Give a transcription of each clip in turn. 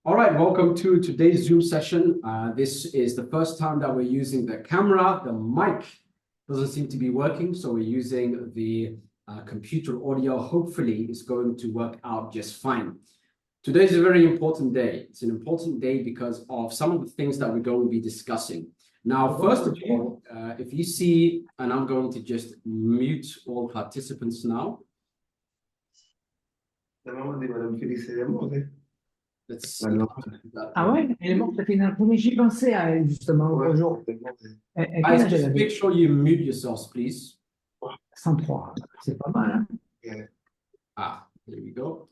All right, welcome to today's Zoom session. This is the first time that we're using the camera. The mic doesn't seem to be working, so we're using the computer audio. Hopefully, it's going to work out just fine. Today is a very important day. It's an important day because of some of the things that we're going to be discussing. Now, first of all, if you see, and I'm going to just mute all participants now. Ah ouais, elle est morte depuis une première. J'y pensais à elle justement l'autre jour. Guys, just make sure you mute yourselves, please. 103, c'est pas mal, hein? Yeah. Ah, there we go.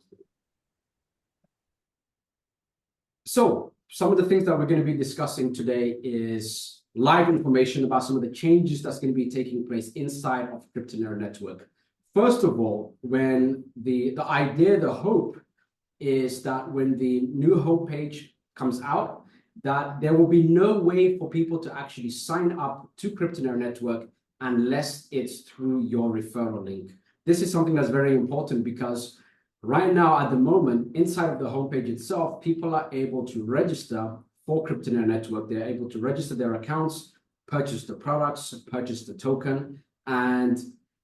So, some of the things that we're going to be discussing today is live information about some of the changes that's going to be taking place inside of Cryptonaire Network. First of all, when the idea, the hope is that when the new homepage comes out, that there will be no way for people to actually sign up to Cryptonaire Network unless it's through your referral link. This is something that's very important because right now, at the moment, inside of the homepage itself, people are able to register for Cryptonaire Network. They're able to register their accounts, purchase the products, purchase the token, and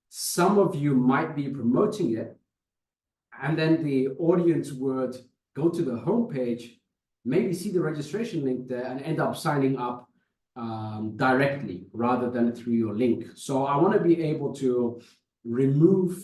some of you might be promoting it. And then the audience would go to the homepage, maybe see the registration link there and end up signing up directly rather than through your link. So I want to be able to remove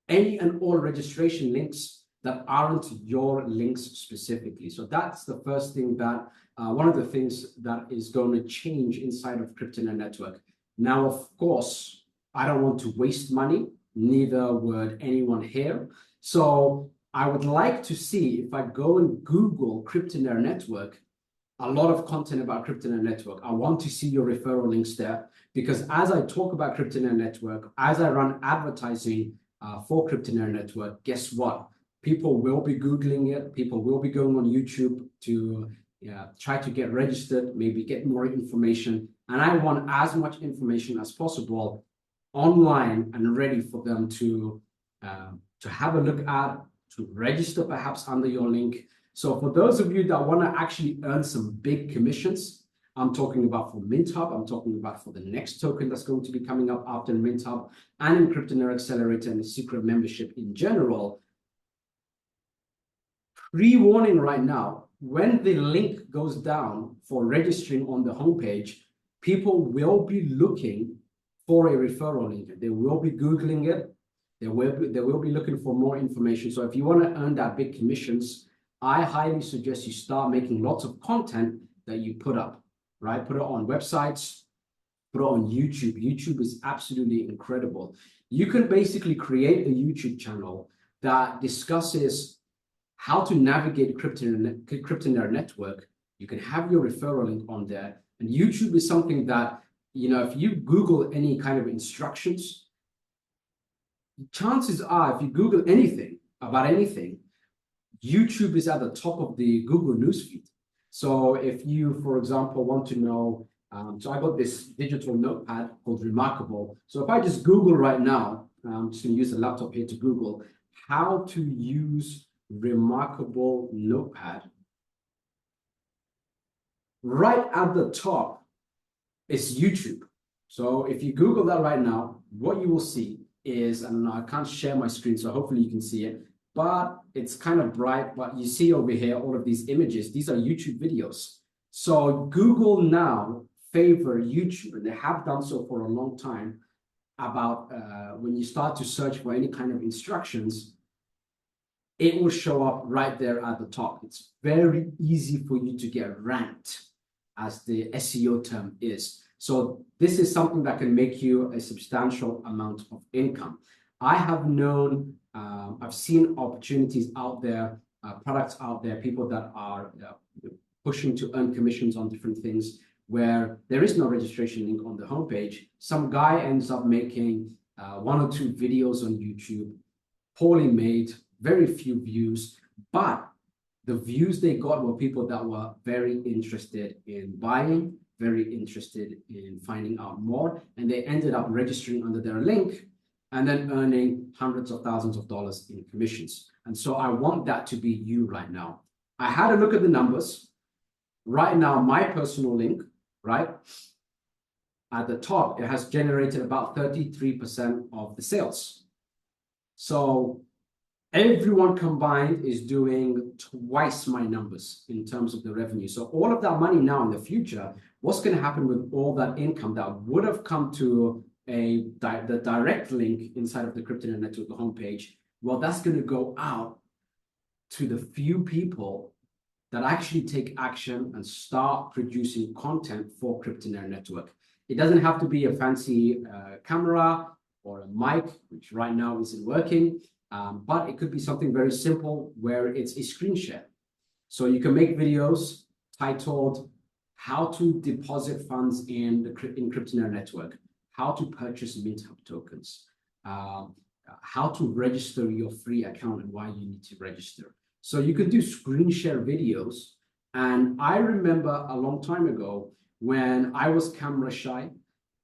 any and all registration links that aren't your links specifically. So that's the first thing that, one of the things that is going to change inside of Cryptonaire Network. Now, of course, I don't want to waste money. Neither would anyone here. So I would like to see, if I go and Google Cryptonaire Network, a lot of content about Cryptonaire Network. I want to see your referral links there, because as I talk about Cryptonaire Network, as I run advertising for Cryptonaire Network, guess what? People will be Googling it. People will be going on YouTube to try to get registered, maybe get more information. And I want as much information as possible online and ready for them to have a look at, to register perhaps under your link. So for those of you that want to actually earn some big commissions, I'm talking about for Minthub, I'm talking about for the next token that's going to be coming up after Minthub, and in Cryptonaire Accelerator and the secret membership in general. Pre-warning right now, when the link goes down for registering on the homepage, people will be looking for a referral link. They will be Googling it. They will be looking for more information. So if you want to earn that big commissions, I highly suggest you start making lots of content that you put up, right? Put it on websites, put it on YouTube. YouTube is absolutely incredible. You can basically create a YouTube channel that discusses how to navigate Cryptonaire Network. You can have your referral link on there. And YouTube is something that, you know, if you Google any kind of instructions, chances are, if you Google anything about anything, YouTube is at the top of the Google newsfeed. So if you, for example, want to know, so I got this digital notepad called Remarkable. So if I just Google right now, I'm just going to use the laptop here to Google how to use Remarkable Notepad. Right at the top is YouTube. So if you Google that right now, what you will see is, and I can't share my screen, so hopefully you can see it, but it's kind of bright, but you see over here, all of these images, these are YouTube videos. So Google now favor YouTube, and they have done so for a long time, about when you start to search for any kind of instructions, it will show up right there at the top. It's very easy for you to get ranked, as the SEO term is. So this is something that can make you a substantial amount of income. I have known, I've seen opportunities out there, products out there, people that are pushing to earn commissions on different things where there is no registration link on the homepage. Some guy ends up making 1 or 2 videos on YouTube, poorly made, very few views, but the views they got were people that were very interested in buying, very interested in finding out more, and they ended up registering under their link and then earning hundreds of thousands of dollars in commissions. And so I want that to be you right now. I had a look at the numbers. Right now, my personal link, right, at the top, it has generated about 33% of the sales. So everyone combined is doing twice my numbers in terms of the revenue. So all of that money now in the future, what's going to happen with all that income that would have come to the direct link inside of the Cryptonaire Network, the homepage? Well, that's going to go out to the few people that actually take action and start producing content for Cryptonaire Network. It doesn't have to be a fancy camera or a mic, which right now isn't working, but it could be something very simple where it's a screen share. So you can make videos titled how to deposit funds in Cryptonaire Network, how to purchase Minthub tokens, how to register your free account and why you need to register. So you could do screen share videos. And I remember a long time ago when I was camera shy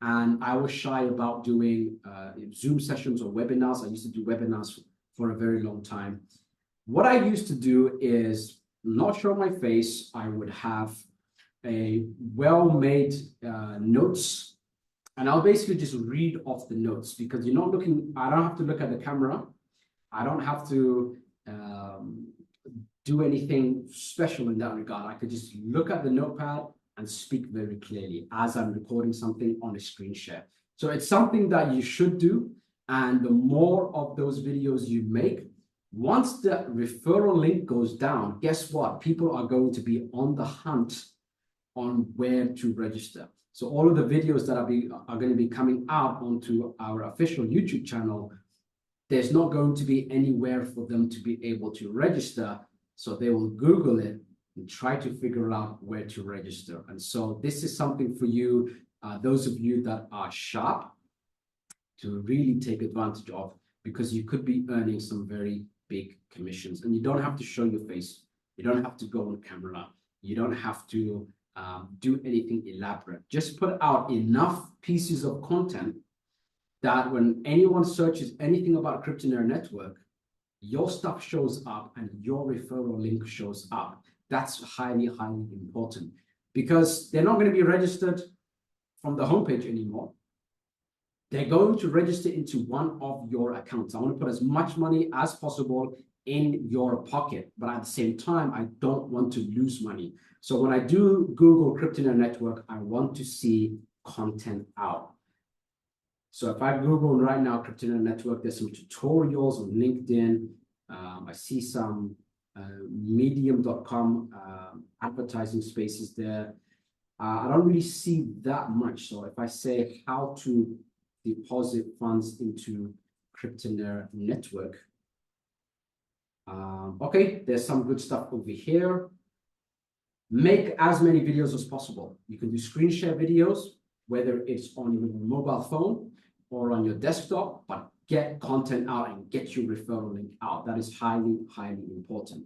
and I was shy about doing Zoom sessions or webinars. I used to do webinars for a very long time. What I used to do is not show my face. I would have a well-made notes, and I'll basically just read off the notes because you're not looking, I don't have to look at the camera. I don't have to do anything special in that regard. I could just look at the notepad and speak very clearly as I'm recording something on a screen share. So it's something that you should do. And the more of those videos you make, once the referral link goes down, guess what? People are going to be on the hunt on where to register. So all of the videos that are going to be coming out onto our official YouTube channel, there's not going to be anywhere for them to be able to register. So they will Google it and try to figure out where to register. And so this is something for you, those of you that are sharp, to really take advantage of, because you could be earning some very big commissions. And you don't have to show your face. You don't have to go on camera. You don't have to do anything elaborate. Just put out enough pieces of content that when anyone searches anything about Cryptonaire Network, your stuff shows up and your referral link shows up. That's highly, highly important because they're not going to be registered from the homepage anymore. They're going to register into one of your accounts. I want to put as much money as possible in your pocket, but at the same time, I don't want to lose money. So when I do Google Cryptonaire Network, I want to see content out. So if I Google right now Cryptonaire Network, there's some tutorials on LinkedIn. I see some medium.com advertising spaces there. I don't really see that much. So if I say how to deposit funds into Cryptonaire Network, okay, there's some good stuff over here. Make as many videos as possible. You can do screen share videos, whether it's on your mobile phone or on your desktop, but get content out and get your referral link out. That is highly, highly important.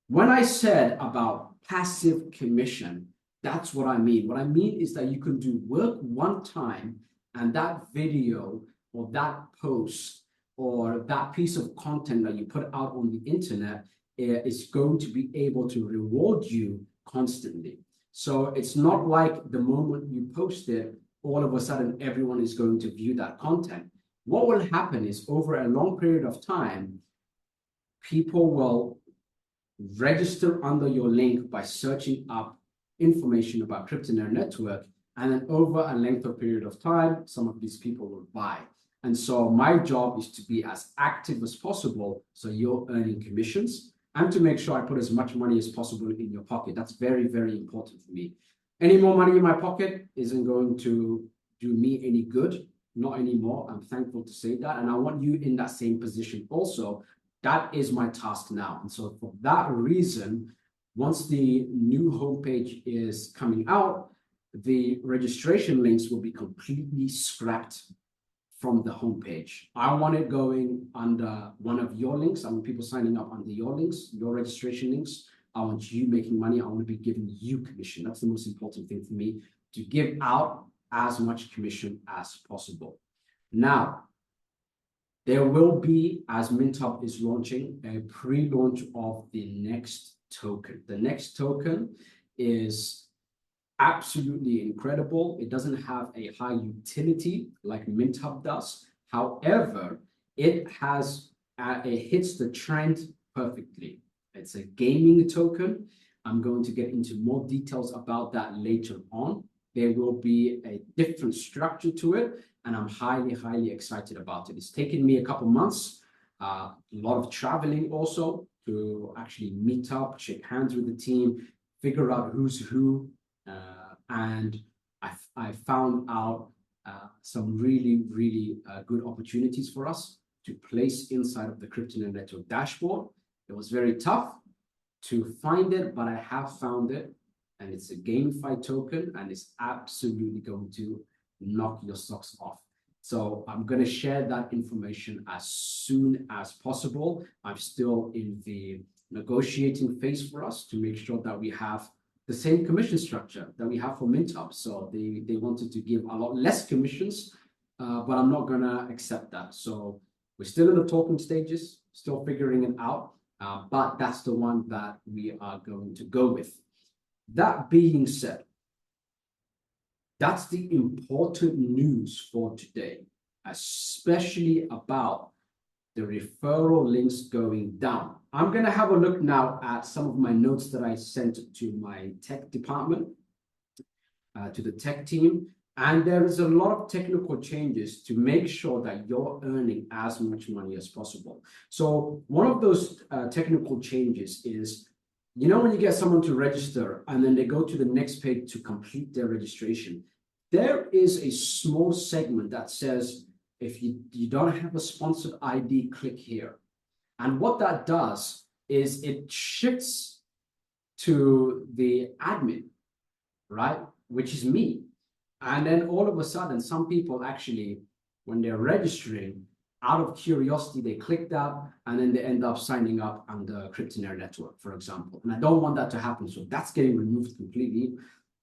When I said about passive commission, that's what I mean. What I mean is that you can do work one time and that video or that post or that piece of content that you put out on the internet is going to be able to reward you constantly. So it's not like the moment you post it, all of a sudden everyone is going to view that content. What will happen is over a long period of time, people will register under your link by searching up information about Cryptonaire Network, and then over a length of period of time, some of these people will buy. And so my job is to be as active as possible so you're earning commissions and to make sure I put as much money as possible in your pocket. That's very, very important for me. Any more money in my pocket isn't going to do me any good, not anymore. I'm thankful to say that. And I want you in that same position also. That is my task now. And so for that reason, once the new homepage is coming out, the registration links will be completely scrapped from the homepage. I want it going under one of your links. I want people signing up under your links, your registration links. I want you making money. I want to be giving you commission. That's the most important thing for me, to give out as much commission as possible. Now, there will be, as Minthub is launching, a pre-launch of the next token. The next token is absolutely incredible. It doesn't have a high utility like Minthub does. However, it hits the trend perfectly. It's a gaming token. I'm going to get into more details about that later on. There will be a different structure to it, and I'm highly, highly excited about it. It's taken me a couple months, a lot of traveling also to actually meet up, shake hands with the team, figure out who's who, and I found out some really, really good opportunities for us to place inside of the Cryptonaire Network dashboard. It was very tough to find it, but I have found it, and it's a gamefi token, and it's absolutely going to knock your socks off. So I'm going to share that information as soon as possible. I'm still in the negotiating phase for us to make sure that we have the same commission structure that we have for Minthub. So they wanted to give a lot less commissions, but I'm not going to accept that. So we're still in the talking stages, still figuring it out, but that's the one that we are going to go with. That being said, that's the important news for today, especially about the referral links going down. I'm going to have a look now at some of my notes that I sent to my tech department, to the tech team. And there is a lot of technical changes to make sure that you're earning as much money as possible. So one of those technical changes is, you know, when you get someone to register and then they go to the next page to complete their registration, there is a small segment that says, if you don't have a sponsored ID, click here. And what that does is it shifts to the admin, right? Which is me. And then all of a sudden, some people actually, when they're registering, out of curiosity, they click that, and then they end up signing up on the Cryptonaire Network, for example. And I don't want that to happen, so that's getting removed completely.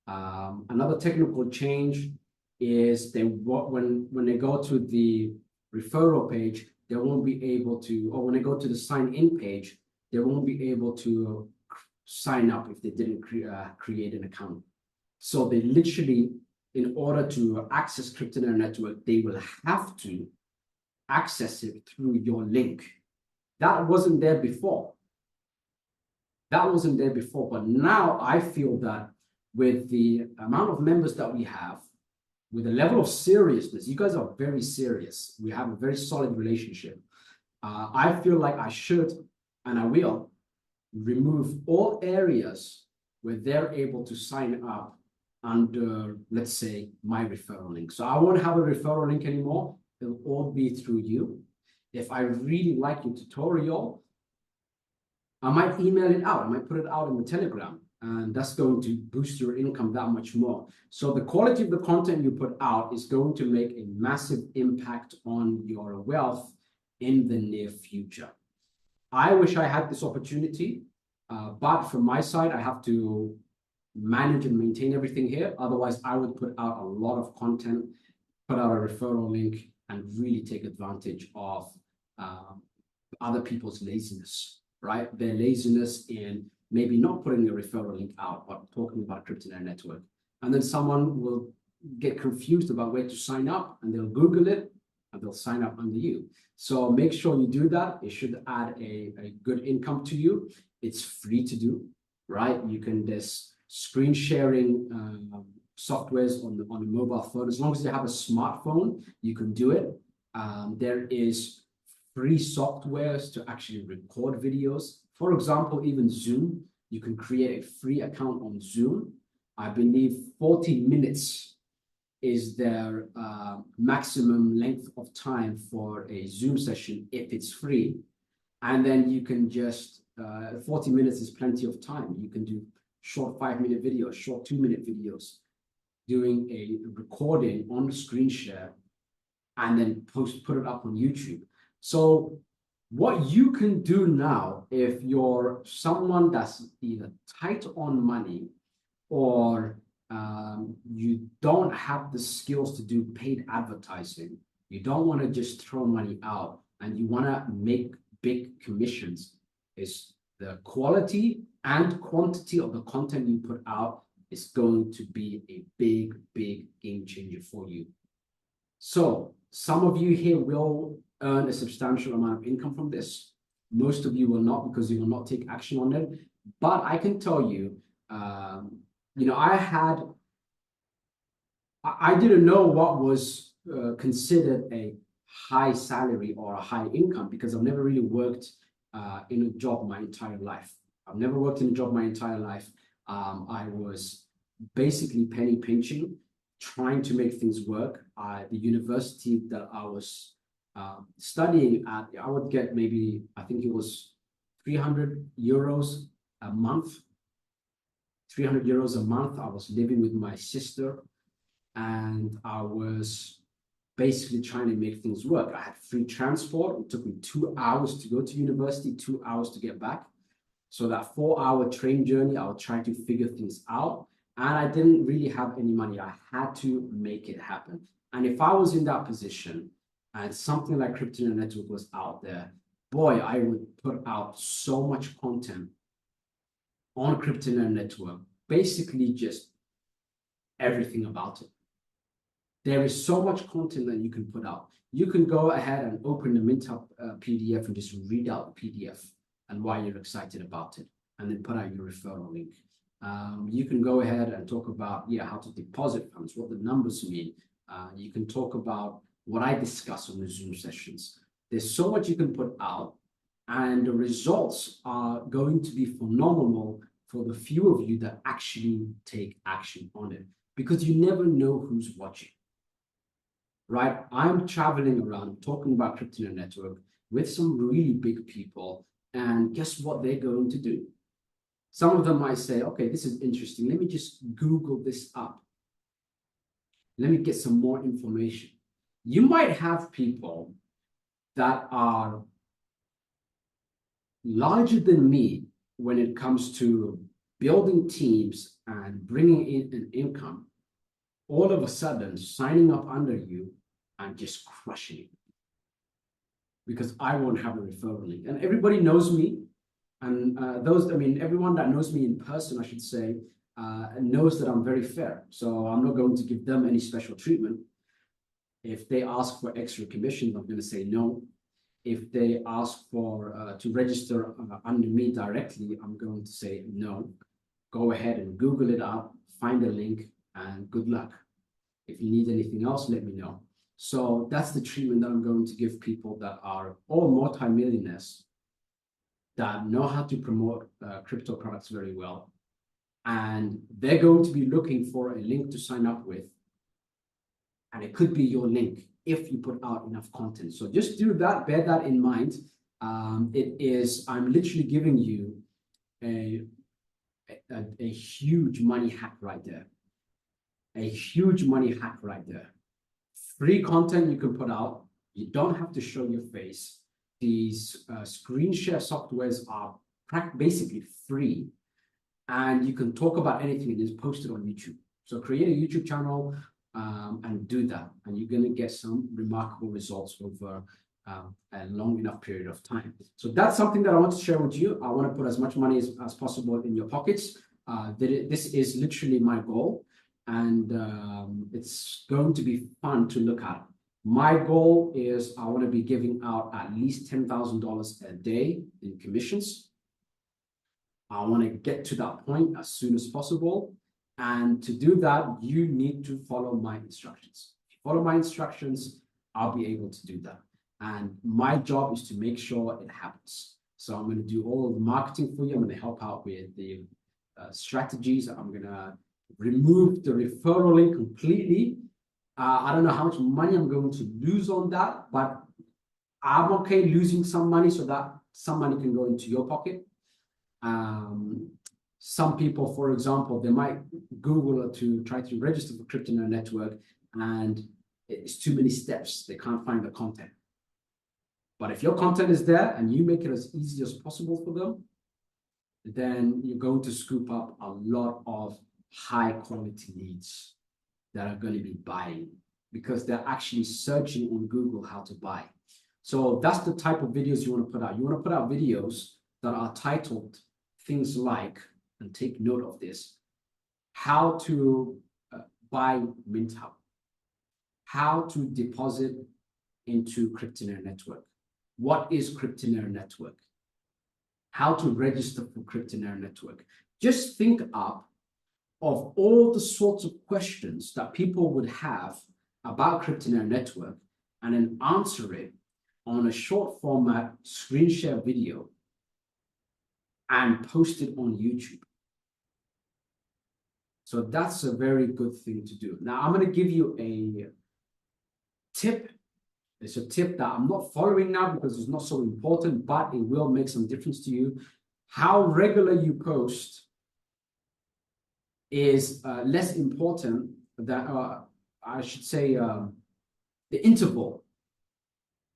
Another technical change is when they go to the referral page, they won't be able to, or when they go to the sign in page, they won't be able to sign up if they didn't create an account. So they literally, in order to access Cryptonaire Network, they will have to access it through your link. That wasn't there before. That wasn't there before, but now I feel that with the amount of members that we have, with the level of seriousness, you guys are very serious. We have a very solid relationship. I feel like I should, and I will, remove all areas where they're able to sign up under, let's say, my referral link. So I won't have a referral link anymore. It'll all be through you. If I really like your tutorial, I might email it out. I might put it out in the Telegram, and that's going to boost your income that much more. So the quality of the content you put out is going to make a massive impact on your wealth in the near future. I wish I had this opportunity, but from my side, I have to manage and maintain everything here. Otherwise, I would put out a lot of content, put out a referral link, and really take advantage of other people's laziness, right? Their laziness in maybe not putting a referral link out, but talking about Cryptonaire Network. And then someone will get confused about where to sign up, and they'll Google it, and they'll sign up under you. So make sure you do that. It should add a good income to you. It's free to do, right? You can, there's screen sharing softwares on the mobile phone. As long as you have a smartphone, you can do it. There is free softwares to actually record videos. For example, even Zoom, you can create a free account on Zoom. I believe 40 minutes is their maximum length of time for a Zoom session if it's free. And then you can just, 40 minutes is plenty of time. You can do short 5-minute videos, short 2-minute videos, doing a recording on the screen share, and then put it up on YouTube. So what you can do now, if you're someone that's either tight on money or you don't have the skills to do paid advertising, you don't want to just throw money out, and you want to make big commissions, is the quality and quantity of the content you put out is going to be a big, big game changer for you. So some of you here will earn a substantial amount of income from this. Most of you will not, because you will not take action on it. But I can tell you, you know, I didn't know what was considered a high salary or a high income, because I've never really worked in a job my entire life. I've never worked in a job my entire life. I was basically penny pinching, trying to make things work. The university that I was studying at, I would get maybe, I think it was 300 euros a month. 300 euros a month. I was living with my sister, and I was basically trying to make things work. I had free transport. It took me 2 hours to go to university, 2 hours to get back. So that 4-hour train journey, I would try to figure things out. And I didn't really have any money. I had to make it happen. And if I was in that position and something like Cryptonaire Network was out there, boy, I would put out so much content on Cryptonaire Network, basically just everything about it. There is so much content that you can put out. You can go ahead and open the Minthub PDF and just read out the PDF and why you're excited about it, and then put out your referral link. You can go ahead and talk about, yeah, how to deposit funds, what the numbers mean. You can talk about what I discuss on the Zoom sessions. There's so much you can put out, and the results are going to be phenomenal for the few of you that actually take action on it, because you never know who's watching, right? I'm traveling around talking about Cryptonaire Network with some really big people, and guess what they're going to do? Some of them might say, okay, this is interesting. Let me just Google this up. Let me get some more information. You might have people that are larger than me when it comes to building teams and bringing in an income, all of a sudden signing up under you and just crushing it, because I won't have a referral link. And everybody knows me. And everyone that knows me in person, I should say, knows that I'm very fair. So I'm not going to give them any special treatment. If they ask for extra commission, I'm going to say no. If they ask for to register under me directly, I'm going to say no. Go ahead and Google it up, find a link, and good luck. If you need anything else, let me know. So that's the treatment that I'm going to give people that are all multimillionaires, that know how to promote crypto products very well. And they're going to be looking for a link to sign up with. And it could be your link if you put out enough content. So just do that, bear that in mind. I'm literally giving you a huge money hack right there. A huge money hack right there. Free content you can put out. You don't have to show your face. These screen share softwares are basically free, and you can talk about anything and just post it on YouTube. So create a YouTube channel and do that, and you're going to get some remarkable results over a long enough period of time. So that's something that I want to share with you. I want to put as much money as possible in your pockets. This is literally my goal, and it's going to be fun to look at. My goal is I want to be giving out at least $10,000 a day in commissions. I want to get to that point as soon as possible. And to do that, you need to follow my instructions. If you follow my instructions, I'll be able to do that. And my job is to make sure it happens. So I'm going to do all of the marketing for you. I'm going to help out with the strategies. I'm going to remove the referral link completely. I don't know how much money I'm going to lose on that, but I'm okay losing some money so that some money can go into your pocket. Some people, for example, they might Google to try to register for Cryptonaire Network, and it's too many steps. They can't find the content. But if your content is there and you make it as easy as possible for them, then you're going to scoop up a lot of high quality leads that are going to be buying, because they're actually searching on Google how to buy. So that's the type of videos you want to put out. You want to put out videos that are titled things like, and take note of this, how to buy Minthub, how to deposit into Cryptonaire Network, what is Cryptonaire Network, how to register for Cryptonaire Network. Just think up of all the sorts of questions that people would have about Cryptonaire Network and then answer it on a short format screen share video and post it on YouTube. So that's a very good thing to do. Now, I'm going to give you a tip. It's a tip that I'm not following now because it's not so important, but it will make some difference to you. How regular you post is less important than, I should say, the interval.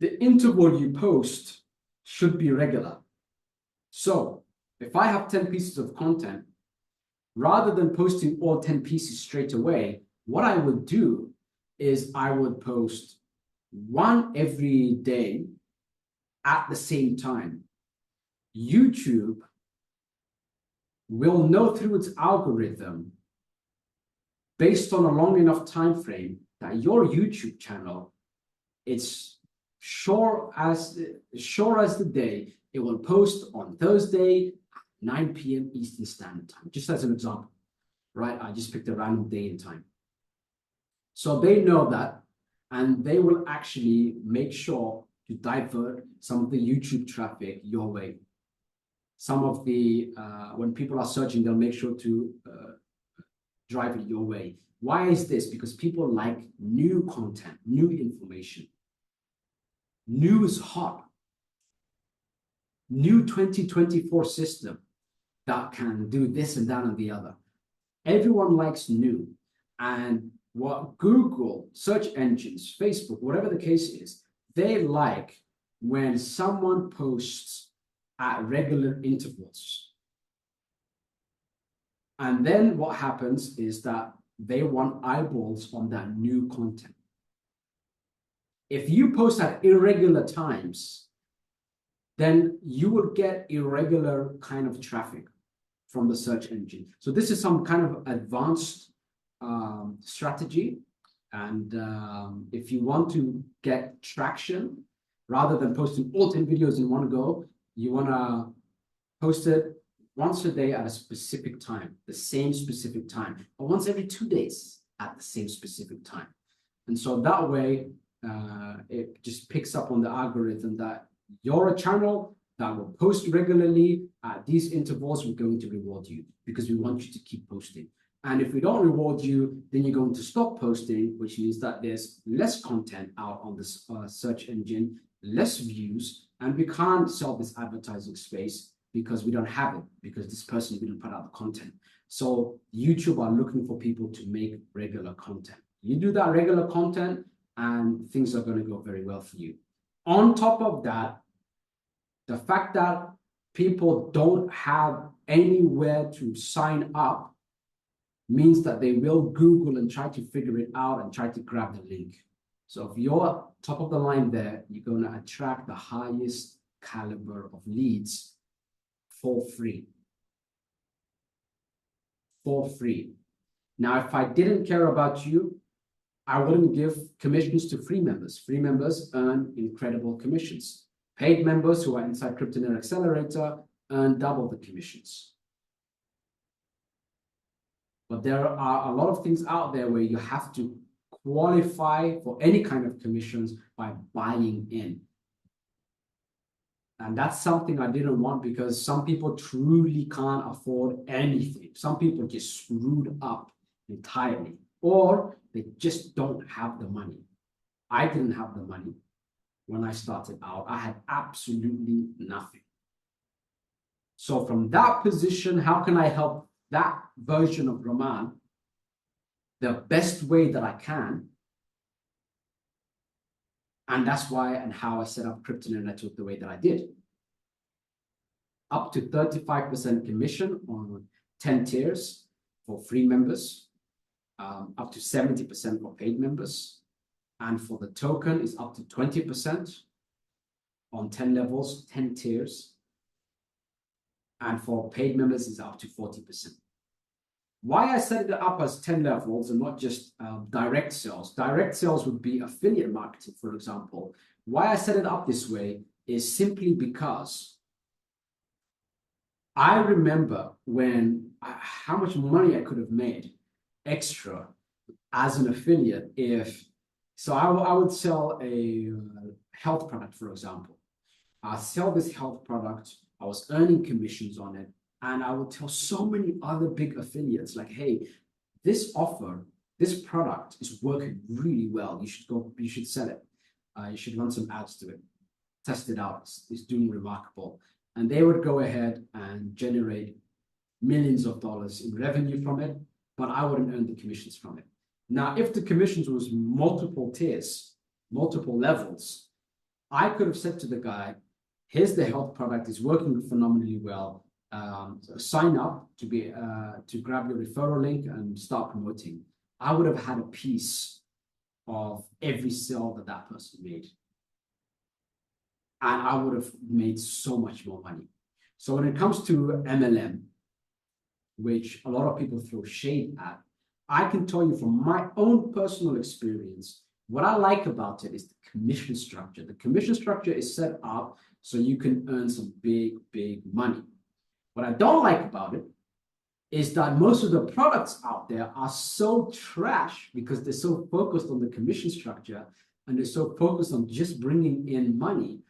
The interval you post should be regular. So if I have 10 pieces of content, rather than posting all 10 pieces straight away, what I would do is I would post one every day at the same time. YouTube will know through its algorithm, based on a long enough time frame, that your YouTube channel, it's sure as the day, it will post on Thursday at 9 p.m. Eastern Standard Time, just as an example, right? I just picked a random day and time. So they know that, and they will actually make sure to divert some of the YouTube traffic your way. Some of the, when people are searching, they'll make sure to drive it your way. Why is this? Because people like new content, new information. New is hot. New 2024 system that can do this and that and the other. Everyone likes new. And what Google, search engines, Facebook, whatever the case is, they like when someone posts at regular intervals. And then what happens is that they want eyeballs on that new content. If you post at irregular times, then you will get irregular kind of traffic from the search engine. So this is some kind of advanced strategy. And if you want to get traction, rather than posting all 10 videos in one go, you want to post it once a day at a specific time, the same specific time, or once every 2 days at the same specific time. And so that way, it just picks up on the algorithm that you're a channel that will post regularly at these intervals. We're going to reward you because we want you to keep posting. And if we don't reward you, then you're going to stop posting, which means that there's less content out on this search engine, less views, and we can't sell this advertising space because we don't have it, because this person didn't put out the content. So YouTube are looking for people to make regular content. You do that regular content and things are going to go very well for you. On top of that, the fact that people don't have anywhere to sign up means that they will Google and try to figure it out and try to grab the link. So if you're top of the line there, you're going to attract the highest caliber of leads for free. For free. Now, if I didn't care about you, I wouldn't give commissions to free members. Free members earn incredible commissions. Paid members who are inside Cryptonaire Accelerator earn double the commissions. But there are a lot of things out there where you have to qualify for any kind of commissions by buying in. And that's something I didn't want because some people truly can't afford anything. Some people just screwed up entirely, or they just don't have the money. I didn't have the money when I started out. I had absolutely nothing. So from that position, how can I help that version of Rahman the best way that I can? And that's why and how I set up Cryptonaire Network the way that I did. Up to 35% commission on 10 tiers for free members, up to 70% for paid members. And for the token is up to 20% on 10 levels, 10 tiers. And for paid members, it's up to 40%. Why I set it up as 10 levels and not just direct sales. Direct sales would be affiliate marketing, for example. Why I set it up this way is simply because I remember how much money I could have made extra as an affiliate I would sell a health product, for example. I sell this health product, I was earning commissions on it, and I would tell so many other big affiliates like, hey, this product is working really well. You should sell it. You should run some ads to it. Test it out. It's doing remarkable. And they would go ahead and generate millions of dollars in revenue from it, but I wouldn't earn the commissions from it. Now, if the commissions was multiple tiers, multiple levels, I could have said to the guy, here's the health product, it's working phenomenally well. Sign up to grab your referral link and start promoting. I would have had a piece of every sale that person made. And I would have made so much more money. So when it comes to MLM, which a lot of people throw shade at, I can tell you from my own personal experience, what I like about it is the commission structure. The commission structure is set up so you can earn some big, big money. What I don't like about it is that most of the products out there are so trash because they're so focused on the commission structure and they're so focused on just bringing in money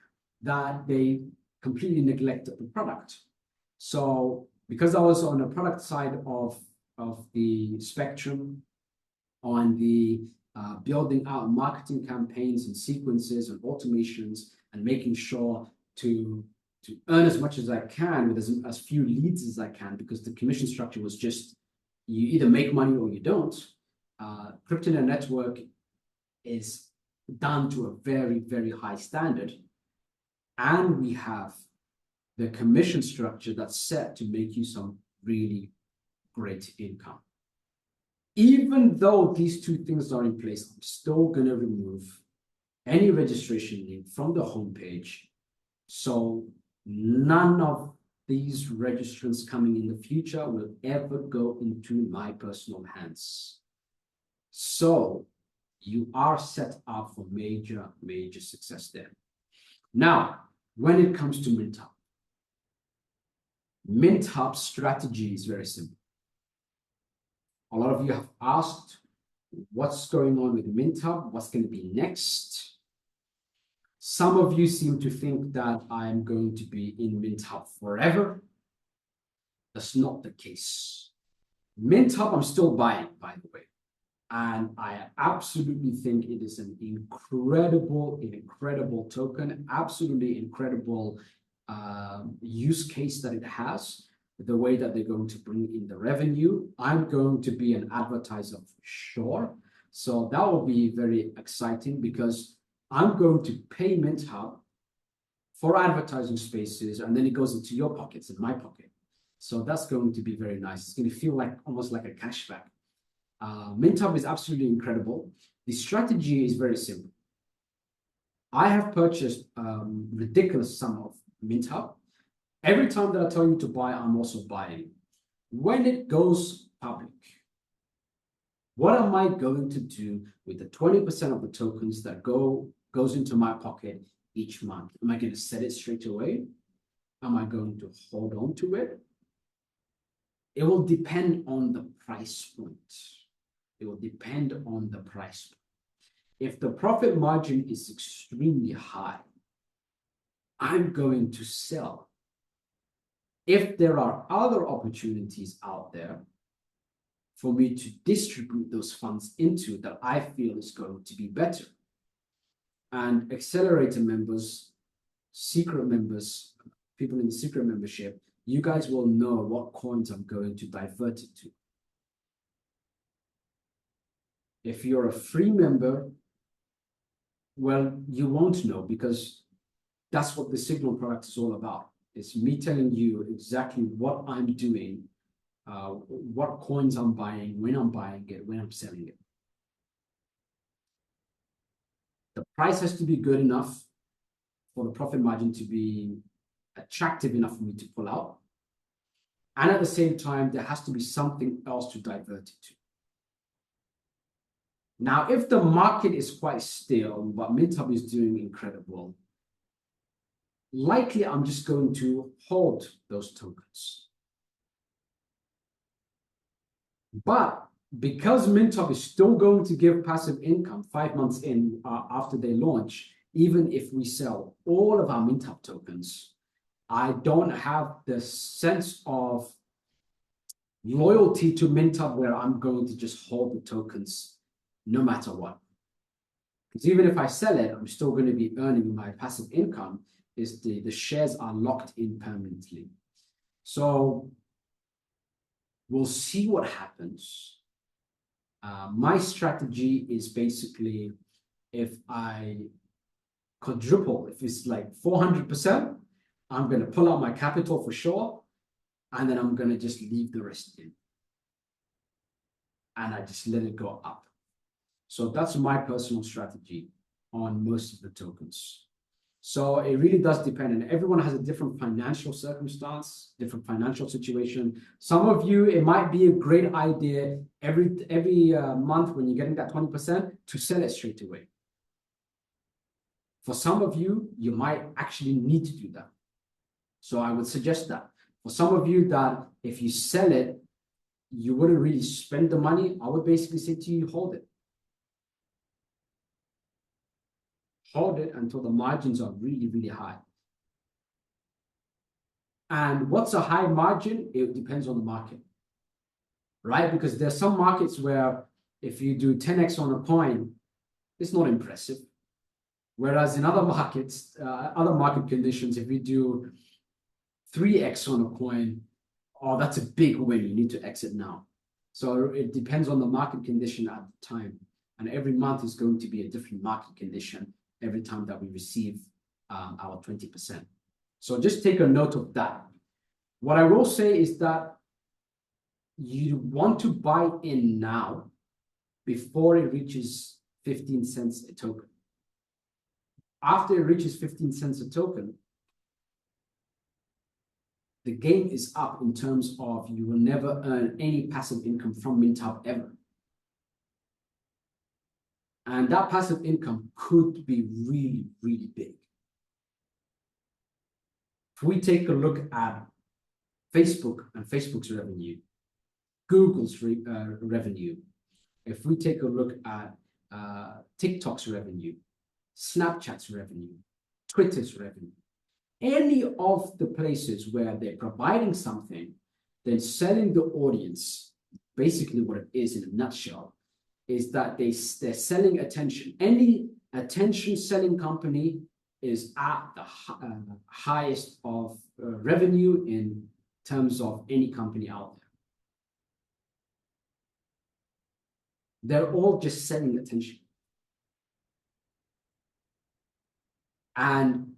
that they completely neglected the product. So because I was on the product side of the spectrum, on the building out marketing campaigns and sequences and automations and making sure to earn as much as I can with as few leads as I can, because the commission structure was just, you either make money or you don't. Cryptonaire Network is done to a very, very high standard. And we have the commission structure that's set to make you some really great income. Even though these two things are in place, I'm still going to remove any registration link from the homepage. So none of these registrants coming in the future will ever go into my personal hands. So you are set up for major, major success there. Now, when it comes to Minthub, Minthub's strategy is very simple. A lot of you have asked, what's going on with Minthub? What's going to be next? Some of you seem to think that I'm going to be in Minthub forever. That's not the case. Minthub, I'm still buying, by the way. And I absolutely think it is an incredible, incredible token, absolutely incredible use case that it has, the way that they're going to bring in the revenue. I'm going to be an advertiser for sure. So that will be very exciting because I'm going to pay Minthub for advertising spaces, and then it goes into your pockets and my pocket. So that's going to be very nice. It's going to feel like almost like a cashback. Minthub is absolutely incredible. The strategy is very simple. I have purchased ridiculous sum of Minthub. Every time that I tell you to buy, I'm also buying. When it goes public, what am I going to do with the 20% of the tokens that goes into my pocket each month? Am I going to set it straight away? Am I going to hold on to it? It will depend on the price point. It will depend on the price point. If the profit margin is extremely high, I'm going to sell. If there are other opportunities out there for me to distribute those funds into that I feel is going to be better, and accelerator members, secret members, people in the secret membership, you guys will know what coins I'm going to divert it to. If you're a free member, well, you won't know, because that's what the Signal product is all about. It's me telling you exactly what I'm doing, what coins I'm buying, when I'm buying it, when I'm selling it. The price has to be good enough for the profit margin to be attractive enough for me to pull out. And at the same time, there has to be something else to divert it to. Now, if the market is quite still, but Minthub is doing incredible, likely I'm just going to hold those tokens. But because Minthub is still going to give passive income 5 months in after they launch, even if we sell all of our Minthub tokens, I don't have the sense of loyalty to Minthub where I'm going to just hold the tokens no matter what. Because even if I sell it, I'm still going to be earning my passive income. Is the shares are locked in permanently. So we'll see what happens. My strategy is basically, if I quadruple, if it's like 400%, I'm going to pull out my capital for sure, and then I'm going to just leave the rest in. And I just let it go up. So that's my personal strategy on most of the tokens. So it really does depend, and everyone has a different financial circumstance, different financial situation. Some of you, it might be a great idea every month when you're getting that 20% to sell it straight away. For some of you, you might actually need to do that. So I would suggest that. For some of you that if you sell it, you wouldn't really spend the money, I would basically say to you, hold it. Hold it until the margins are really, really high. And what's a high margin? It depends on the market, right? Because there's some markets where if you do 10x on a coin, it's not impressive. Whereas in other markets, other market conditions, if you do 3x on a coin, oh, that's a big win. You need to exit now. So it depends on the market condition at the time. And every month is going to be a different market condition every time that we receive our 20%. So just take a note of that. What I will say is that you want to buy in now before it reaches 15 cents a token. After it reaches 15 cents a token, the game is up in terms of you will never earn any passive income from Minthub ever. And that passive income could be really, really big. If we take a look at Facebook and Facebook's revenue, Google's revenue, if we take a look at TikTok's revenue, Snapchat's revenue, Twitter's revenue, any of the places where they're providing something, then selling the audience, basically what it is in a nutshell, is that they're selling attention. Any attention selling company is at the highest of revenue in terms of any company out there. They're all just selling attention. And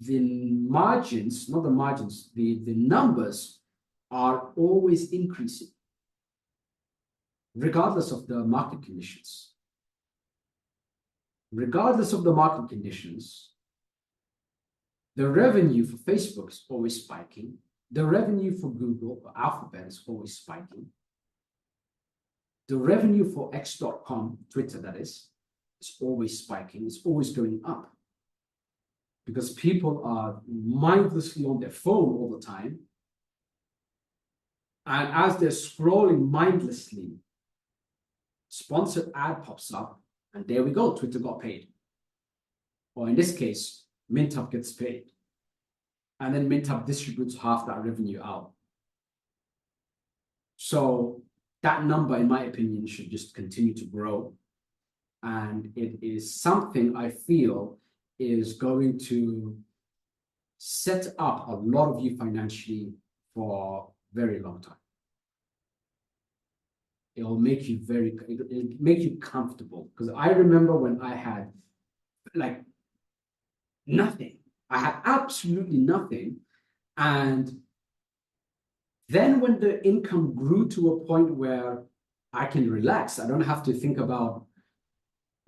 the margins, not the margins, the numbers are always increasing, regardless of the market conditions. Regardless of the market conditions, the revenue for Facebook is always spiking. The revenue for Google or Alphabet is always spiking. The revenue for X.com, Twitter that is always spiking. It's always going up. Because people are mindlessly on their phone all the time. And as they're scrolling mindlessly, sponsored ad pops up, and there we go, Twitter got paid. Or in this case, Minthub gets paid. And then Minthub distributes half that revenue out. So that number, in my opinion, should just continue to grow. And it is something I feel is going to set up a lot of you financially for a very long time. It'll make you it'll make you comfortable. Because I remember when I had like nothing. I had absolutely nothing. And then when the income grew to a point where I can relax, I don't have to think about,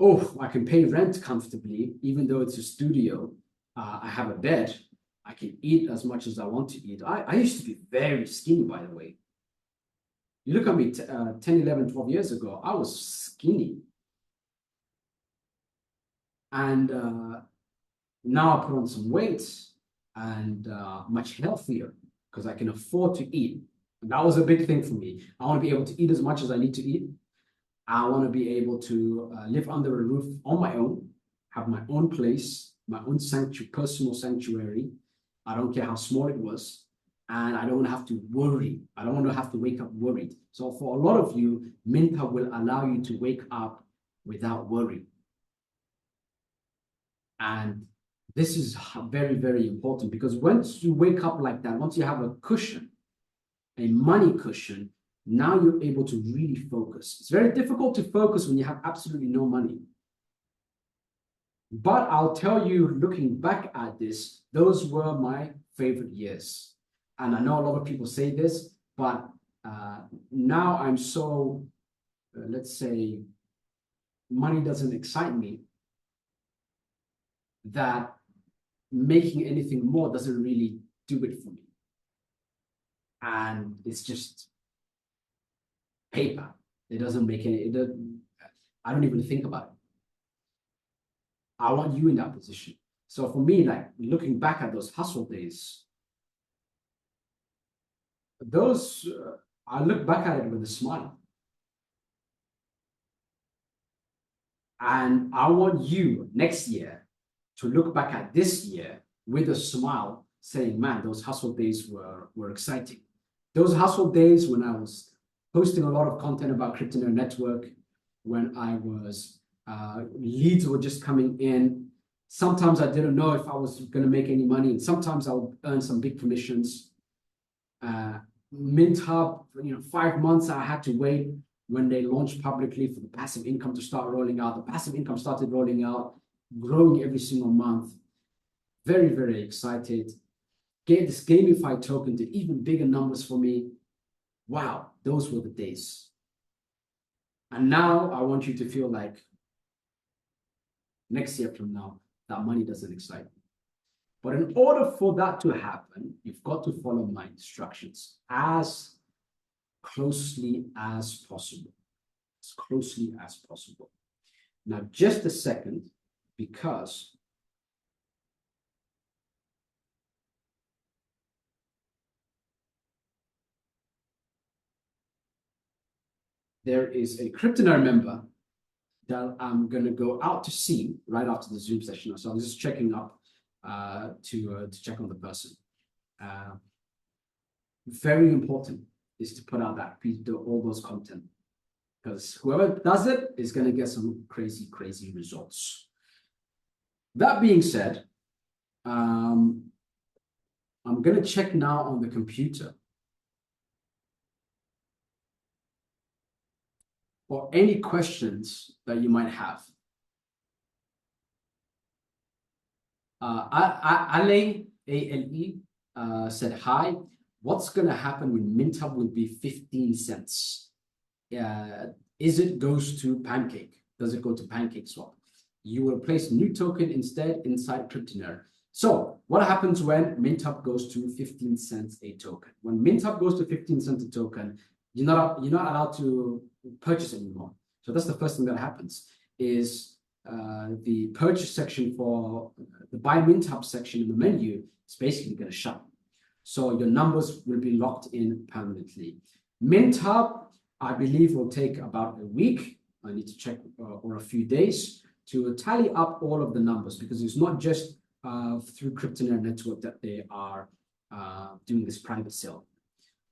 oh, I can pay rent comfortably, even though it's a studio. I have a bed. I can eat as much as I want to eat. I used to be very skinny, by the way. You look at me 10, 11, 12 years ago, I was skinny. And now I put on some weight and much healthier because I can afford to eat. And that was a big thing for me. I want to be able to eat as much as I need to eat. I want to be able to live under a roof on my own, have my own place, my own personal sanctuary. I don't care how small it was. And I don't want to have to worry. I don't want to have to wake up worried. So for a lot of you, Minthub will allow you to wake up without worry. And this is very, very important because once you wake up like that, once you have a cushion, a money cushion, now you're able to really focus. It's very difficult to focus when you have absolutely no money. But I'll tell you, looking back at this, those were my favorite years. And I know a lot of people say this, but now I'm so, let's say, money doesn't excite me, that making anything more doesn't really do it for me. And it's just paper. It doesn't make any, I don't even think about it. I want you in that position. So for me, like looking back at those hustle days, I look back at it with a smile. And I want you next year to look back at this year with a smile, saying, man, those hustle days were exciting. Those hustle days when I was posting a lot of content about Cryptonaire Network, when I was, leads were just coming in. Sometimes I didn't know if I was going to make any money, and sometimes I would earn some big commissions. Minthub, 5 months I had to wait when they launched publicly for the passive income to start rolling out. The passive income started rolling out, growing every single month. Very, very excited. Gave this gamefi token to even bigger numbers for me. Wow, those were the days. And now I want you to feel like next year from now, that money doesn't excite me. But in order for that to happen, you've got to follow my instructions as closely as possible. As closely as possible. Now, just a second, because there is a Cryptonaire member that I'm going to go out to see right after the Zoom session. So I'm just checking up to check on the person. Very important is to put out that all those content, because whoever does it is going to get some crazy, crazy results. That being said, I'm going to check now on the computer for any questions that you might have. Ale, A-L-E, said, hi, what's going to happen when Minthub will be 15 cents? Is it goes to Pancake? Does it go to Pancake Swap? You will place a new token instead inside Cryptonaire. So what happens when Minthub goes to 15 cents a token? When Minthub goes to 15 cents a token, you're not allowed to purchase anymore. So that's the first thing that happens, is the purchase section for the buy Minthub section in the menu is basically going to shut. So your numbers will be locked in permanently. Minthub, I believe, will take about a week. I need to check, or a few days, to tally up all of the numbers, because it's not just through Cryptonaire Network that they are doing this private sale.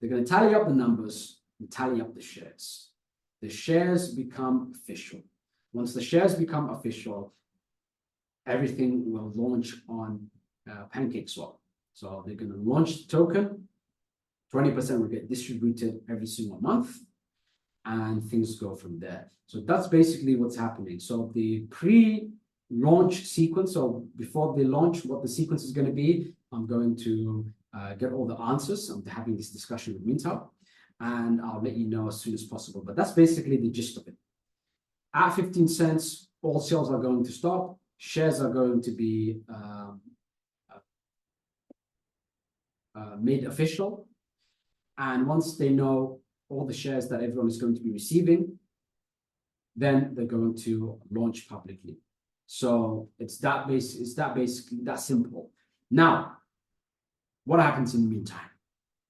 They're going to tally up the numbers and tally up the shares. The shares become official. Once the shares become official, everything will launch on PancakeSwap. So they're going to launch the token, 20% will get distributed every single month, and things go from there. So that's basically what's happening. So the pre-launch sequence, so before the launch, what the sequence is going to be, I'm going to get all the answers. I'm having this discussion with Minthub, and I'll let you know as soon as possible. But that's basically the gist of it. At 15 cents, all sales are going to stop. Shares are going to be made official. And once they know all the shares that everyone is going to be receiving, then they're going to launch publicly. So it's basically that simple. Now, what happens in the meantime?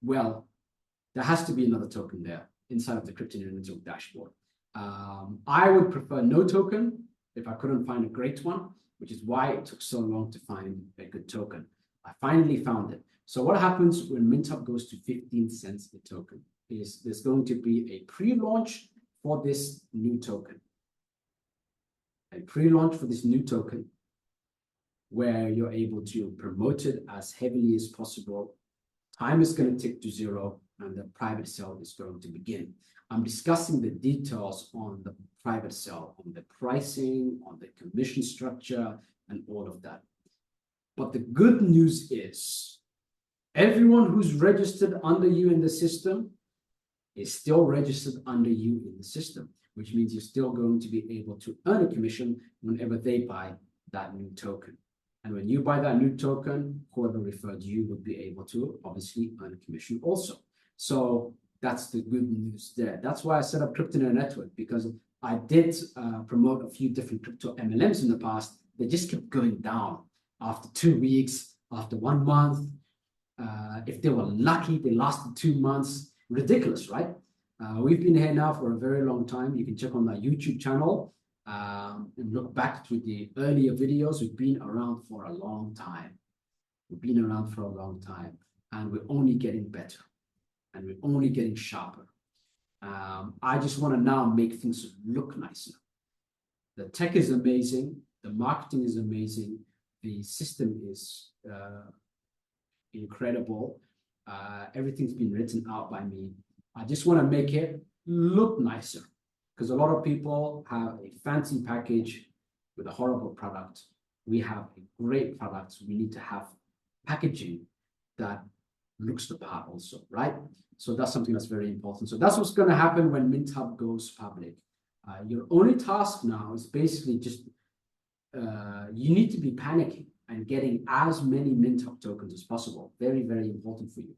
Well, there has to be another token there inside of the Cryptonaire Network dashboard. I would prefer no token if I couldn't find a great one, which is why it took so long to find a good token. I finally found it. So what happens when Minthub goes to 15 cents a token is there's going to be a pre-launch for this new token. A pre-launch for this new token where you're able to promote it as heavily as possible. Time is going to tick to 0 and the private sale is going to begin. I'm discussing the details on the private sale, on the pricing, on the commission structure, and all of that. But the good news is everyone who's registered under you in the system is still registered under you in the system, which means you're still going to be able to earn a commission whenever they buy that new token. And when you buy that new token, whoever referred you would be able to obviously earn a commission also. So that's the good news there. That's why I set up Cryptonaire Network, because I did promote a few different crypto MLMs in the past. They just kept going down after 2 weeks, after 1 month. If they were lucky, they lasted 2 months. Ridiculous, right? We've been here now for a very long time. You can check on my YouTube channel and look back to the earlier videos. We've been around for a long time. We've been around for a long time, and we're only getting better, and we're only getting sharper. I just want to now make things look nicer. The tech is amazing. The marketing is amazing. The system is incredible. Everything's been written out by me. I just want to make it look nicer, because a lot of people have a fancy package with a horrible product. We have a great product. We need to have packaging that looks the part also, right? So that's something that's very important. So that's what's going to happen when Minthub goes public. Your only task now is basically just you need to be panicking and getting as many Minthub tokens as possible. Very, very important for you.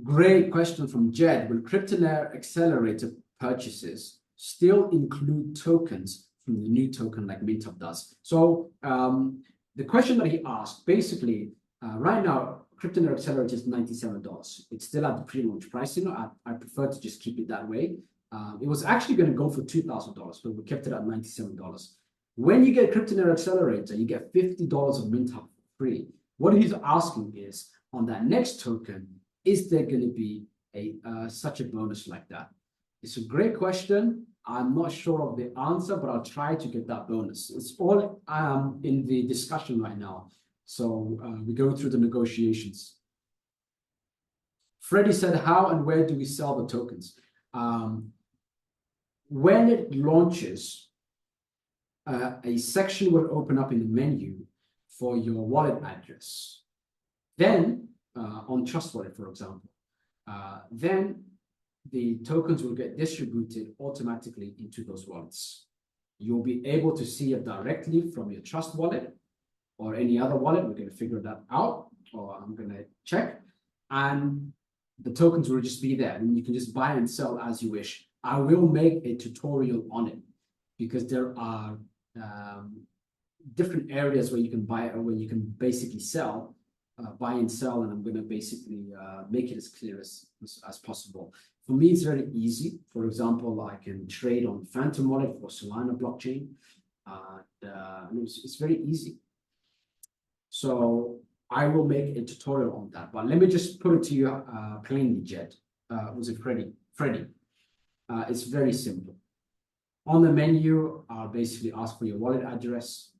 Great question from Jed. Will Cryptonaire Accelerator purchases still include tokens from the new token like Minthub does? So the question that he asked, basically, right now, Cryptonaire Accelerator is $97. It's still at the pre-launch pricing. I prefer to just keep it that way. It was actually going to go for $2,000, but we kept it at $97. When you get Cryptonaire Accelerator, you get $50 of Minthub free. What he's asking is, on that next token, is there going to be such a bonus like that? It's a great question. I'm not sure of the answer, but I'll try to get that bonus. It's all in the discussion right now. So we go through the negotiations. Freddie said, how and where do we sell the tokens? When it launches, a section will open up in the menu for your wallet address. Then, on Trust Wallet, for example, then the tokens will get distributed automatically into those wallets. You'll be able to see it directly from your Trust Wallet or any other wallet. We're going to figure that out, or I'm going to check. And the tokens will just be there, and you can just buy and sell as you wish. I will make a tutorial on it, because there are different areas where you can buy, or where you can basically sell, buy and sell, and I'm going to basically make it as clear as possible. For me, it's very easy. For example, I can trade on Phantom Wallet for Solana blockchain. It's very easy. So I will make a tutorial on that. But let me just put it to you plainly, Jed. Was it Freddie? Freddie. It's very simple. On the menu, I'll basically ask for your wallet address.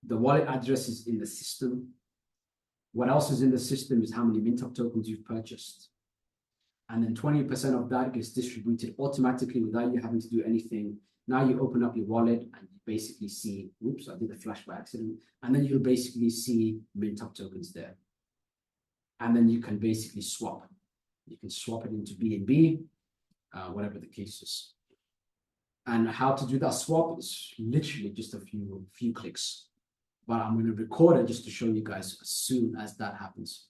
The wallet address is in the system. What else is in the system is how many Minthub tokens you've purchased. And then 20% of that gets distributed automatically without you having to do anything. Now you open up your wallet and you basically see, oops, I did a flash by accident. And then you'll basically see Minthub tokens there. And then you can basically swap. You can swap it into BNB, whatever the case is. And how to do that swap is literally just a few clicks. But I'm going to record it just to show you guys as soon as that happens.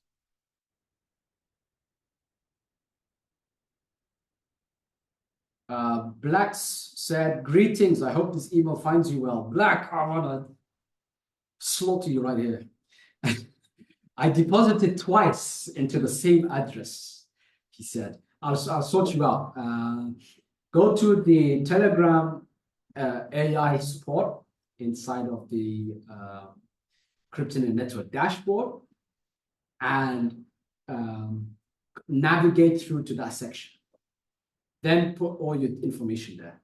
Blacks said, greetings. I hope this email finds you well. Black, I want to slaughter you right here. I deposited twice into the same address, he said. I'll sort you out. Go to the Telegram AI support inside of the Cryptonaire Network dashboard and navigate through to that section. Then put all your information there.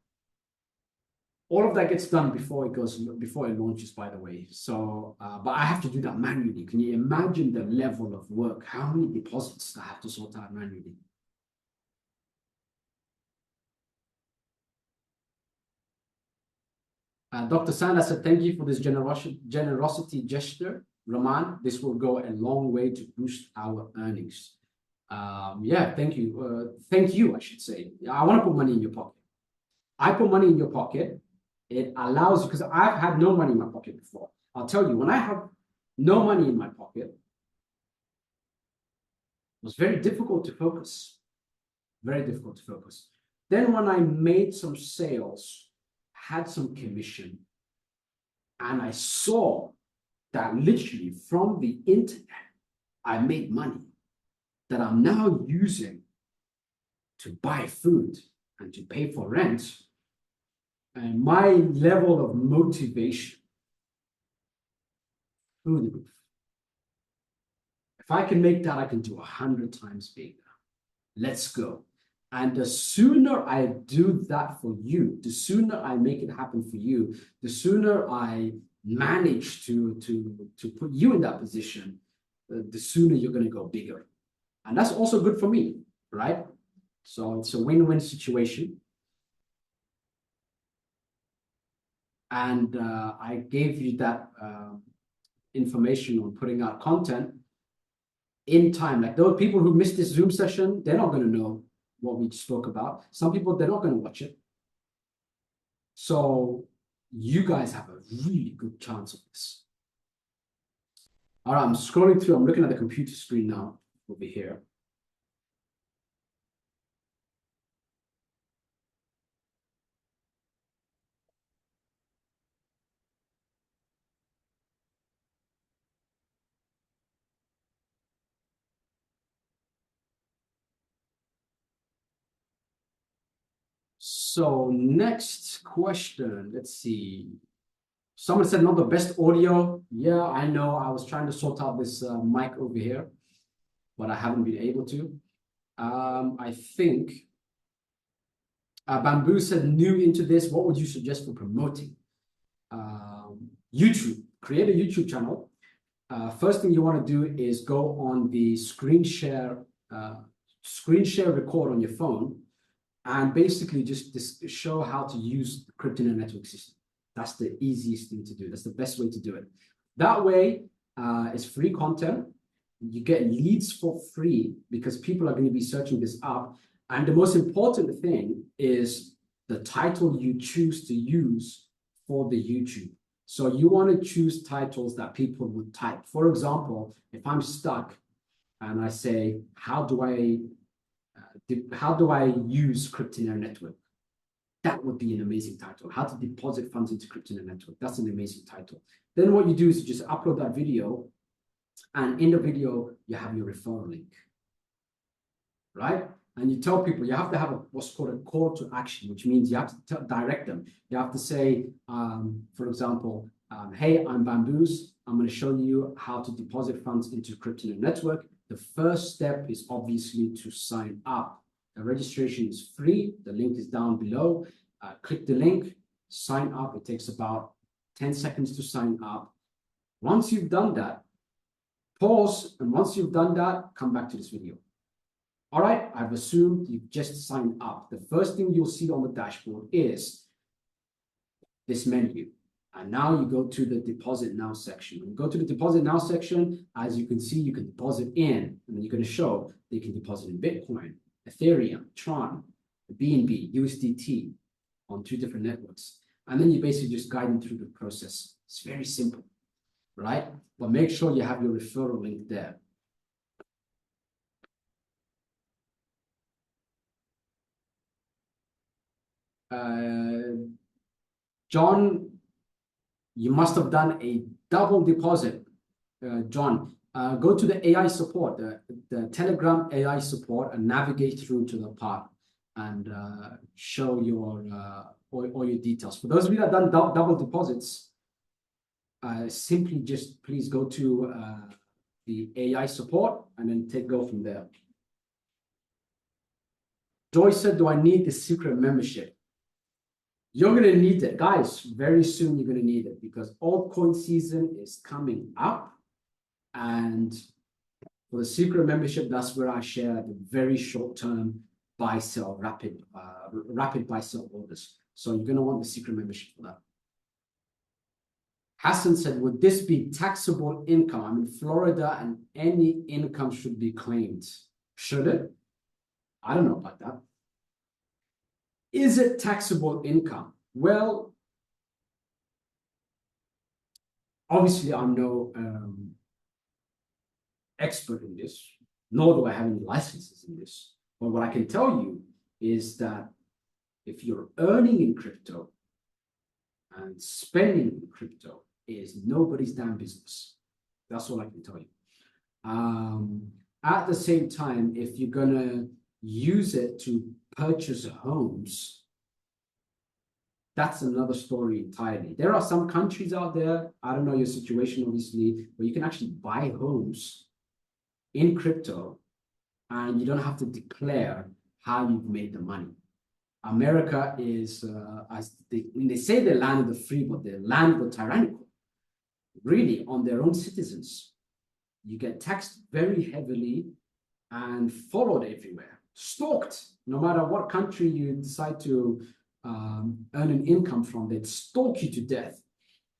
All of that gets done before it launches, by the way. So, but I have to do that manually. Can you imagine the level of work? How many deposits I have to sort out manually? Dr. Sanda said, thank you for this generosity gesture, Rahman. This will go a long way to boost our earnings. Yeah, thank you. Thank you, I should say. I want to put money in your pocket. I put money in your pocket. It allows you, because I've had no money in my pocket before. I'll tell you, when I have no money in my pocket, it was very difficult to focus. Very difficult to focus. Then when I made some sales, had some commission, and I saw that literally from the internet, I made money that I'm now using to buy food and to pay for rent, and my level of motivation through the roof. If I can make that, I can do 100 times bigger. Let's go. And the sooner I do that for you, the sooner I make it happen for you, the sooner I manage to put you in that position, the sooner you're going to go bigger. And that's also good for me, right? So it's a win-win situation. And I gave you that information on putting out content in time. Like those people who missed this Zoom session, they're not going to know what we spoke about. Some people, they're not going to watch it. So you guys have a really good chance of this. All right, I'm scrolling through. I'm looking at the computer screen now over here. So next question, let's see. Someone said not the best audio. Yeah, I know. I was trying to sort out this mic over here, but I haven't been able to. I think Bamboo said new into this. What would you suggest for promoting? YouTube. Create a YouTube channel. First thing you want to do is go on the screen share record on your phone, and basically just show how to use the Cryptonaire Network system. That's the easiest thing to do. That's the best way to do it. That way, it's free content. You get leads for free because people are going to be searching this up. And the most important thing is the title you choose to use for the YouTube. So you want to choose titles that people would type. For example, if I'm stuck and I say, how do I use Cryptonaire Network? That would be an amazing title. How to deposit funds into Cryptonaire Network. That's an amazing title. Then what you do is you just upload that video, and in the video, you have your referral link, right? And you tell people, you have to have what's called a call to action, which means you have to direct them. You have to say, for example, hey, I'm Bamboos. I'm going to show you how to deposit funds into Cryptonaire Network. The first step is obviously to sign up. The registration is free. The link is down below. Click the link, sign up. It takes about 10 seconds to sign up. Once you've done that, pause. And once you've done that, come back to this video. All right, I've assumed you've just signed up. The first thing you'll see on the dashboard is this menu. And now you go to the deposit now section. When you go to the deposit now section, as you can see, you can deposit in, and then you're going to show that you can deposit in Bitcoin, Ethereum, Tron, BNB, USDT, on 2 different networks. And then you basically just guide them through the process. It's very simple, right? But make sure you have your referral link there. John, you must have done a double deposit. John, go to the AI support, the Telegram AI support, and navigate through to the part and show your all your details. For those of you that have done double deposits, simply just please go to the AI support and then go from there. Joyce said, do I need the secret membership? You're going to need it. Guys, very soon you're going to need it because altcoin season is coming up. And for the secret membership, that's where I share the very short-term buy-sell, rapid buy-sell orders. So you're going to want the secret membership for that. Hassan said, would this be taxable income? I'm in Florida and any income should be claimed. Should it? I don't know about that. Is it taxable income? Well, obviously I'm no expert in this, nor do I have any licenses in this. But what I can tell you is that if you're earning in crypto and spending in crypto is nobody's damn business. That's all I can tell you. At the same time, if you're going to use it to purchase homes, that's another story entirely. There are some countries out there, I don't know your situation obviously, where you can actually buy homes in crypto and you don't have to declare how you've made the money. America is, when they say the land of the free, but the land of the tyrannical, really on their own citizens. You get taxed very heavily and followed everywhere, stalked. No matter what country you decide to earn an income from, they'd stalk you to death,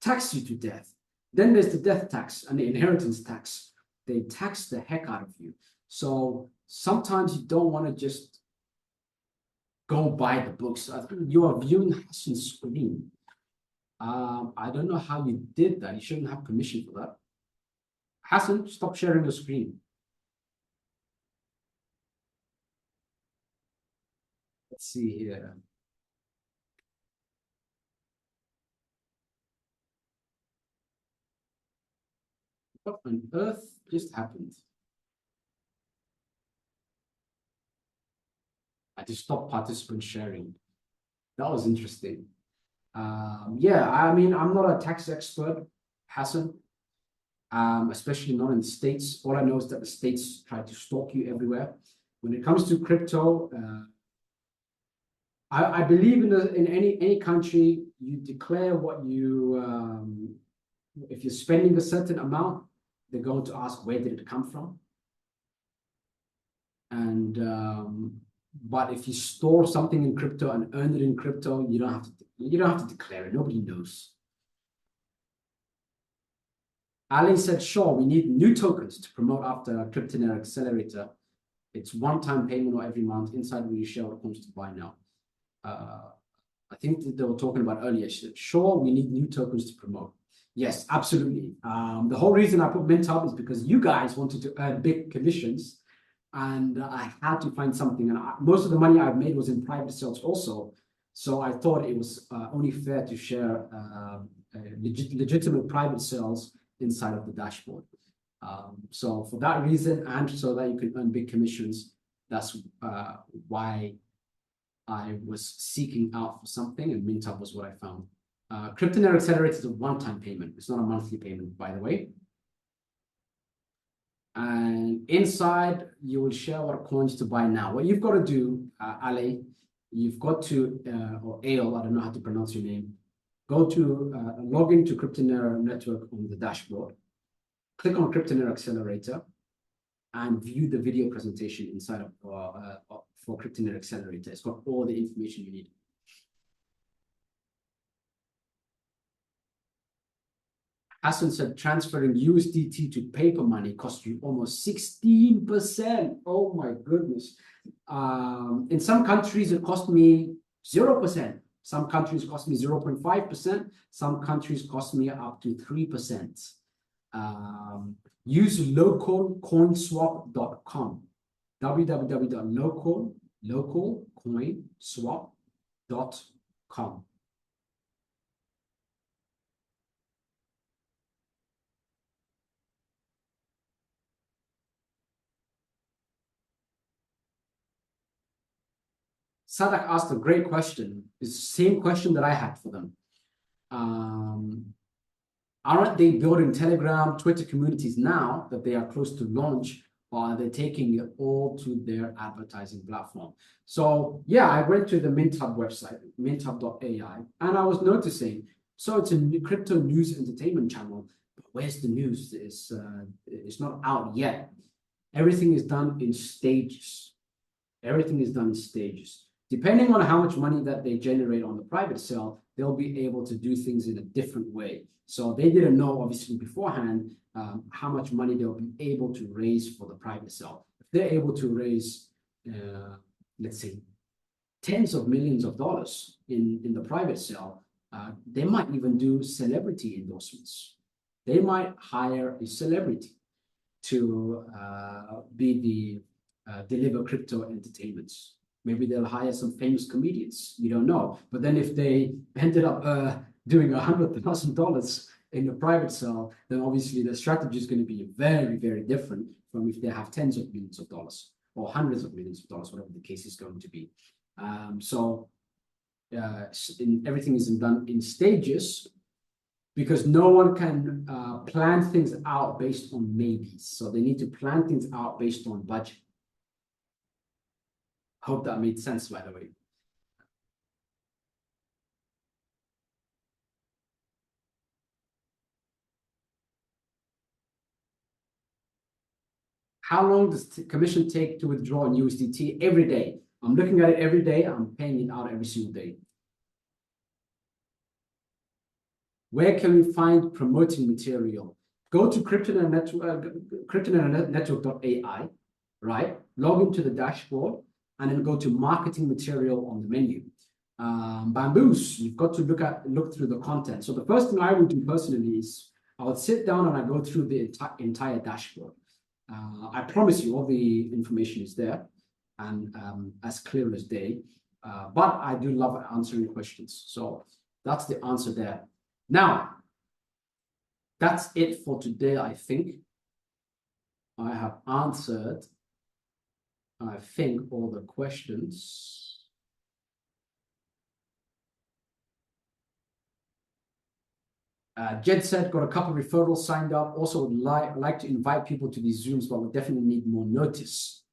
tax you to death. Then there's the death tax and the inheritance tax. They tax the heck out of you. So sometimes you don't want to just go buy the books. You are viewing Hassan's screen. I don't know how you did that. You shouldn't have permission for that. Hassan, stop sharing your screen. Let's see here. What on earth just happened? I just stopped participant sharing. That was interesting. Yeah, I mean, I'm not a tax expert, Hassan, especially not in the States. All I know is that the States try to stalk you everywhere. When it comes to crypto, I believe in any country, you declare what you, if you're spending a certain amount, they're going to ask where did it come from. And but if you store something in crypto and earn it in crypto, you don't have to declare it. Nobody knows. Ali said, sure, we need new tokens to promote after Cryptonaire Accelerator. It's one-time payment or every month. Inside we share what comes to buy now. I think that they were talking about earlier. Sure, we need new tokens to promote. Yes, absolutely. The whole reason I put Minthub is because you guys wanted to earn big commissions, and I had to find something. And most of the money I've made was in private sales also. So I thought it was only fair to share legitimate private sales inside of the dashboard. So for that reason, and so that you can earn big commissions, that's why I was seeking out for something, and Minthub was what I found. Cryptonaire Accelerator is a one-time payment. It's not a monthly payment, by the way. And inside, you will share what coins to buy now. What you've got to do, Ale, you've got to, or Ale, I don't know how to pronounce your name, go to log into Cryptonaire Network on the dashboard, click on Cryptonaire Accelerator, and view the video presentation inside of for Cryptonaire Accelerator. It's got all the information you need. Hassan said transferring USDT to paper money costs you almost 16%. Oh my goodness. In some countries, it cost me 0%. Some countries cost me 0.5%. Some countries cost me up to 3%. Use localcoinswap.com. www.localcoinswap.com. Sadak asked a great question. It's the same question that I had for them. Aren't they building Telegram, Twitter communities now that they are close to launch, or are they taking it all to their advertising platform? So yeah, I went to the Minthub website, minthub.ai, and I was noticing, so it's a crypto news entertainment channel, but where's the news? It's not out yet. Everything is done in stages. Everything is done in stages. Depending on how much money that they generate on the private sale, they'll be able to do things in a different way. So they didn't know, obviously, beforehand, how much money they'll be able to raise for the private sale. If they're able to raise, let's say, tens of millions of dollars in the private sale, they might even do celebrity endorsements. They might hire a celebrity to be the deliver crypto entertainments. Maybe they'll hire some famous comedians. You don't know. But then if they ended up doing $100,000 in the private sale, then obviously the strategy is going to be very, very different from if they have tens of millions of dollars or hundreds of millions of dollars, whatever the case is going to be. Everything is done in stages because no one can plan things out based on maybes. So they need to plan things out based on budget. Hope that made sense, by the way. How long does the commission take to withdraw in USDT? Every day. I'm looking at it every day. I'm paying it out every single day. Where can we find promoting material? Go to Cryptonaire Network.ai, right? Log into the dashboard and then go to marketing material on the menu. Bamboos, you've got to look through the content. So the first thing I would do personally is I would sit down and I go through the entire dashboard. I promise you all the information is there and as clear as day. But I do love answering questions. So that's the answer there. Now, that's it for today, I think. I have answered, I think, all the questions. Jed said, got a couple of referrals signed up. Also would like to invite people to these Zooms, but we definitely need more notice.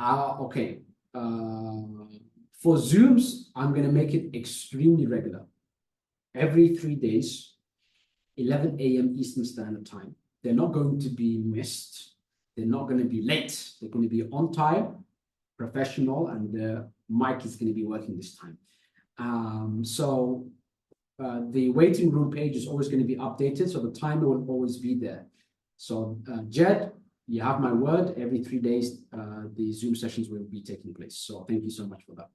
Okay. For Zooms, I'm going to make it extremely regular. Every 3 days, 11 a.m. Eastern Standard Time. They're not going to be missed. They're not going to be late. They're going to be on time, professional, and the mic is going to be working this time. The waiting room page is always going to be updated, so the timer will always be there. So Jed, you have my word. Every 3 days, the Zoom sessions will be taking place. So thank you so much for that.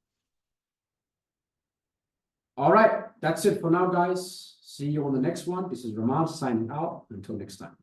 All right, that's it for now, guys. See you on the next one. This is Rahman signing out. Until next time.